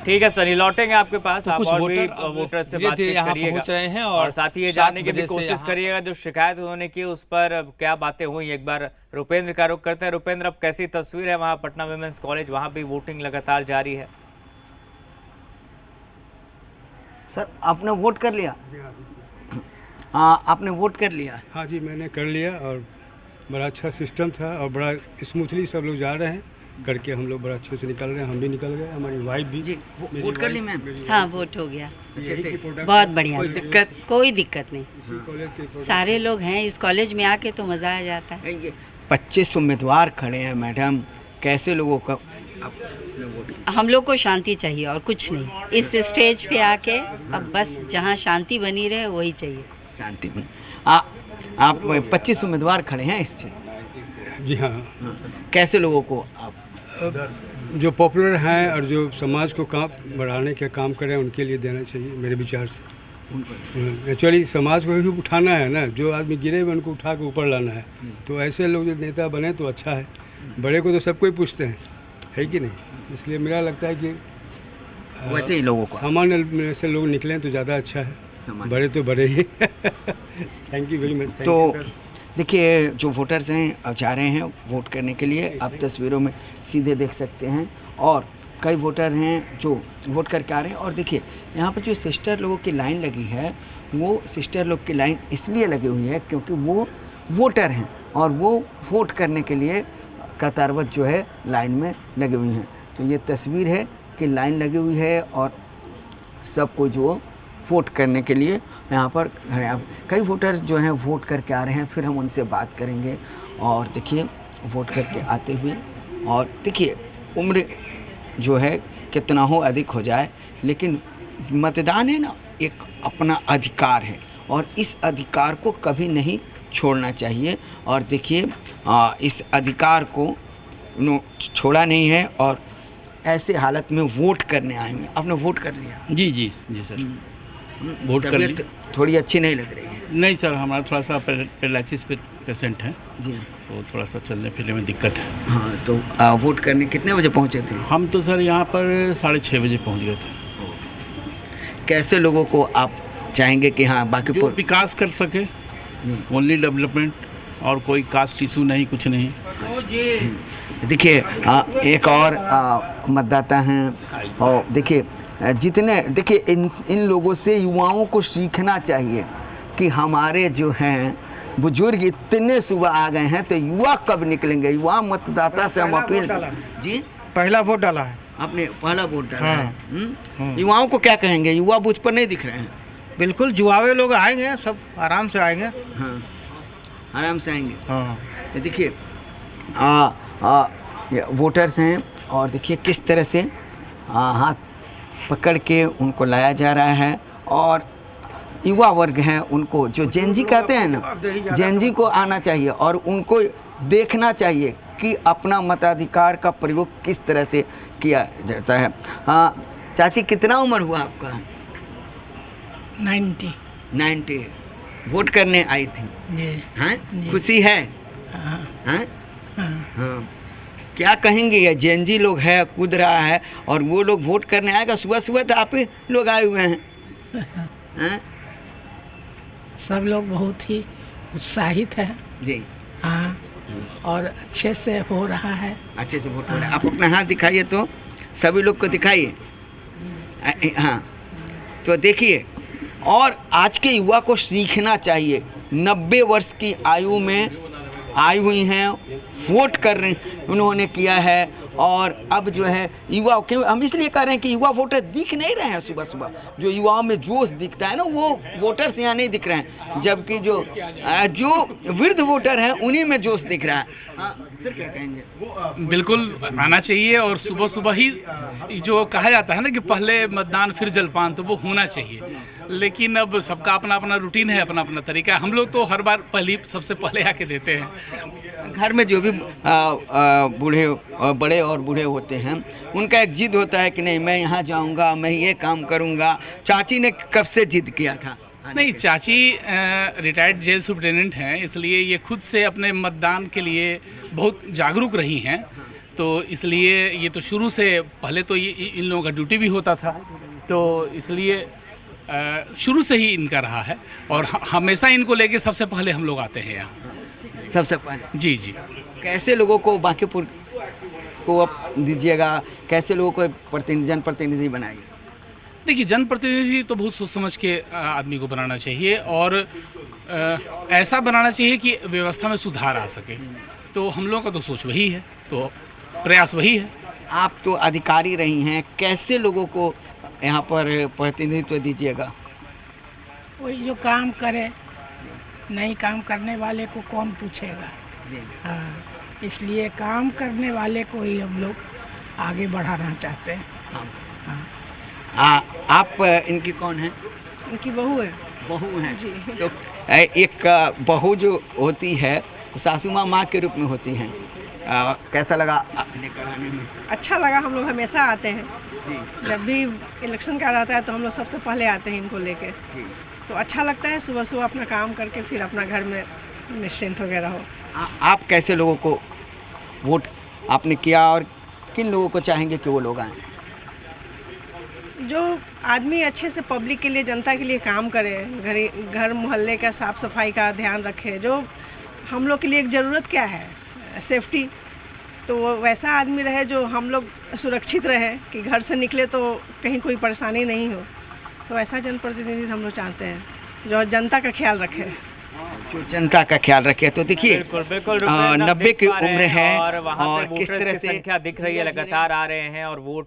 ठीक है सनी, लौटेंगे आपके पास। तो आप कुछ और वोटर भी वोटर से धीरे-धीरे बातचीत यहाँ करिएगा पहुँच रहे हैं और साथ ही ये 7 जानने की भी बजे से कोशिश यहाँ करिएगा जो शिकायत उन्होंने की उस पर क्या बातें हुई। एक बार रुपेंद्र का रुख करते हैं। रुपेंद्र, अब कैसी तस्वीर है वहाँ पटना विमेंस कॉलेज? वहाँ भी वोटिंग लगातार जारी है। सर आपने वोट कर लिया? हाँ, आपने वोट कर लिया? हाँ जी, मैंने कर लिया और बड़ा अच्छा सिस्टम था और बड़ा स्मूथली सब लोग जा रहे हैं करके। हम लोग बड़ा अच्छे से निकल रहे हैं, हम भी निकल गए, हमारी वाइफ भी। जी, वोट कर ली मैम? हाँ, वोट हो गया अच्छे से? बहुत बढ़िया कोई से। दिक्कत? कोई दिक्कत नहीं, सारे लोग हैं इस कॉलेज में, आके तो मज़ा आ जाता है। ये 25 उम्मीदवार खड़े हैं मैडम, कैसे लोगों का आपने वोट किया? हम लोग को शांति चाहिए और कुछ नहीं। इस स्टेज पे आके अब बस जहाँ शांति बनी रहे वही चाहिए। शांति बन। आप 25 उम्मीदवार खड़े हैं इस चीज? जी हाँ, कैसे लोगों को आप? जो पॉपुलर हैं और जो समाज को काम बढ़ाने के काम करें उनके लिए देना चाहिए मेरे विचार से। एक्चुअली समाज को ही उठाना है ना, जो आदमी गिरे हुए उनको उठा के ऊपर लाना है। तो ऐसे लोग जो नेता बने तो अच्छा है। बड़े को तो सबको ही पूछते हैं, है कि नहीं? इसलिए मेरा लगता है कि वैसे ही लोगों को सामान्य में से लोग निकलें तो ज़्यादा अच्छा है। बड़े तो बड़े ही। Thank you very much. तो देखिए, जो वोटर्स हैं अब जा रहे हैं वोट करने के लिए, आप तस्वीरों में सीधे देख सकते हैं। और कई वोटर हैं जो वोट करके आ रहे हैं। और देखिए यहाँ पर जो सिस्टर लोगों की लाइन लगी है, वो सिस्टर लोग की लाइन इसलिए लगी हुई है क्योंकि वो वोटर हैं और वो वोट करने के लिए कतारबद्ध जो है लाइन में लगी हुई हैं। तो ये तस्वीर है कि लाइन लगी हुई है और सबको जो वोट करने के लिए यहाँ पर खड़े हैं। कई वोटर्स जो हैं वोट करके आ रहे हैं, फिर हम उनसे बात करेंगे। और देखिए वोट करके आते हुए, और देखिए उम्र जो है कितना हो अधिक हो जाए, लेकिन मतदान है ना, एक अपना अधिकार है और इस अधिकार को कभी नहीं छोड़ना चाहिए। और देखिए इस अधिकार को छोड़ा नहीं है और ऐसे हालत में वोट करने आए हैं। आपने वोट कर लिया? जी जी जी सर, वोट कर ली। थोड़ी अच्छी नहीं लग रही है? नहीं सर, हमारा थोड़ा सा पैरालिसिस पेशेंट है जी, तो थोड़ा सा चलने फिरने में दिक्कत है। हाँ। तो वोट करने कितने बजे पहुँचे थे? हम तो सर यहाँ पर 6:30 बजे पहुँच गए थे। कैसे लोगों को आप चाहेंगे कि हाँ बाकी जो विकास कर सके, ओनली डेवलपमेंट, और कोई कास्ट इशू नहीं, कुछ नहीं। देखिए एक और मतदाता हैं और देखिए देखिए इन लोगों से युवाओं को सीखना चाहिए कि हमारे जो हैं बुजुर्ग इतने सुबह आ गए हैं, तो युवा कब निकलेंगे? युवा मतदाता से हम अपील जी। पहला वोट डाला है आपने? पहला वोट डाला हाँ। है। युवाओं को क्या कहेंगे? युवा बूथ पर नहीं दिख रहे हैं। बिल्कुल, जुआवे लोग आएंगे, सब आराम से आएंगे। हाँ, आराम से आएंगे। हाँ, तो देखिए वोटर्स हैं और देखिए किस तरह से हाथ पकड़ के उनको लाया जा रहा है। और युवा वर्ग हैं, उनको जो जेनजी कहते हैं ना, जेनजी को आना चाहिए और उनको देखना चाहिए कि अपना मताधिकार का प्रयोग किस तरह से किया जाता है। चाची, कितना उम्र हुआ आपका? 90। वोट करने आई थी? जी। हाँ, खुशी है? हाँ? हाँ। क्या कहेंगे? ये जेनजी लोग है, कूद रहा है और वो लोग वोट करने आएगा। सुबह सुबह तो आप ही लोग आए हुए हैं। हाँ? सब लोग बहुत ही उत्साहित हैं। जी। हाँ, और अच्छे से हो रहा है। अच्छे से वोट हो रहा है। आप अपना हाथ दिखाइए, तो सभी लोग को दिखाइए। हाँ, तो देखिए, और आज के युवा को सीखना चाहिए। 90 वर्ष की आयु में आई हुई हैं, वोट कर रहे उन्होंने किया है। और अब जो है युवा, क्यों हम इसलिए कह रहे हैं कि युवा वोटर दिख नहीं रहे हैं। सुबह सुबह जो युवाओं में जोश दिखता है ना, वो वोटर्स यहाँ नहीं दिख रहे हैं, जबकि जो वृद्ध वोटर हैं उन्हीं में जोश दिख रहा है। हाँ सर, क्या कहेंगे? बिल्कुल आना चाहिए और सुबह सुबह ही जो कहा जाता है ना कि पहले मतदान फिर जलपान, तो वो होना चाहिए। लेकिन अब सबका अपना अपना रूटीन है, अपना अपना तरीका है। हम लोग तो हर बार सबसे पहले आके देते हैं। घर में जो भी बूढ़े बड़े और बूढ़े होते हैं, उनका एक जिद होता है कि नहीं, मैं यहाँ जाऊँगा, मैं ये काम करूँगा। चाची ने कब से जिद किया था? नहीं, चाची रिटायर्ड जेल सुप्रिटेंडेंट हैं, इसलिए ये खुद से अपने मतदान के लिए बहुत जागरूक रही हैं। तो इसलिए ये तो शुरू से पहले तो ये इन लोगों का ड्यूटी भी होता था, तो इसलिए शुरू से ही इनका रहा है और हमेशा इनको लेके सबसे पहले हम लोग आते हैं यहाँ। सबसे पहले जी जी। कैसे लोगों को बांकीपुर को अब दीजिएगा, कैसे लोगों को जनप्रतिनिधि बनाएंगे? देखिए, जनप्रतिनिधि तो बहुत सोच समझ के आदमी को बनाना चाहिए और ऐसा बनाना चाहिए कि व्यवस्था में सुधार आ सके। तो हम लोगों का तो सोच वही है, तो प्रयास वही है। आप तो अधिकारी रही हैं, कैसे लोगों को यहाँ पर प्रतिनिधित्व दीजिएगा? वही जो काम करे, नहीं काम करने वाले को कौन पूछेगा। हाँ, इसलिए काम करने वाले को ही हम लोग आगे बढ़ाना चाहते हैं। हाँ। आप इनकी कौन हैं? इनकी बहू है। बहू हैं जी। तो एक बहू जो होती है सासू माँ के रूप में होती हैं। कैसा लगा आपने कराने में? अच्छा लगा, हम लोग हमेशा आते हैं। जब भी इलेक्शन का रहता है तो हम लोग सबसे पहले आते हैं इनको लेके। तो अच्छा लगता है, सुबह सुबह अपना काम करके फिर अपना घर में निश्चिंत वगैरह हो। आप कैसे लोगों को वोट आपने किया और किन लोगों को चाहेंगे कि वो लोग आएँ? जो आदमी अच्छे से पब्लिक के लिए, जनता के लिए काम करे, घर मोहल्ले का साफ़ सफाई का ध्यान रखे। जो हम लोग के लिए एक ज़रूरत क्या है, सेफ्टी, तो वो वैसा आदमी रहे जो हम लोग सुरक्षित रहे कि घर से निकले तो कहीं कोई परेशानी नहीं हो। तो ऐसा जनप्रतिनिधि हम लोग चाहते हैं जो जनता का ख्याल रखे, जो जनता का ख्याल रखे। तो देखिए बिल्कुल बिल्कुल रुपेंद्र, 90 देख की पा रहे उम्र हैं है और वहाँ पे और किस वोटर्स तरह की से संख्या दिख रही है, लगातार आ रहे हैं और वोट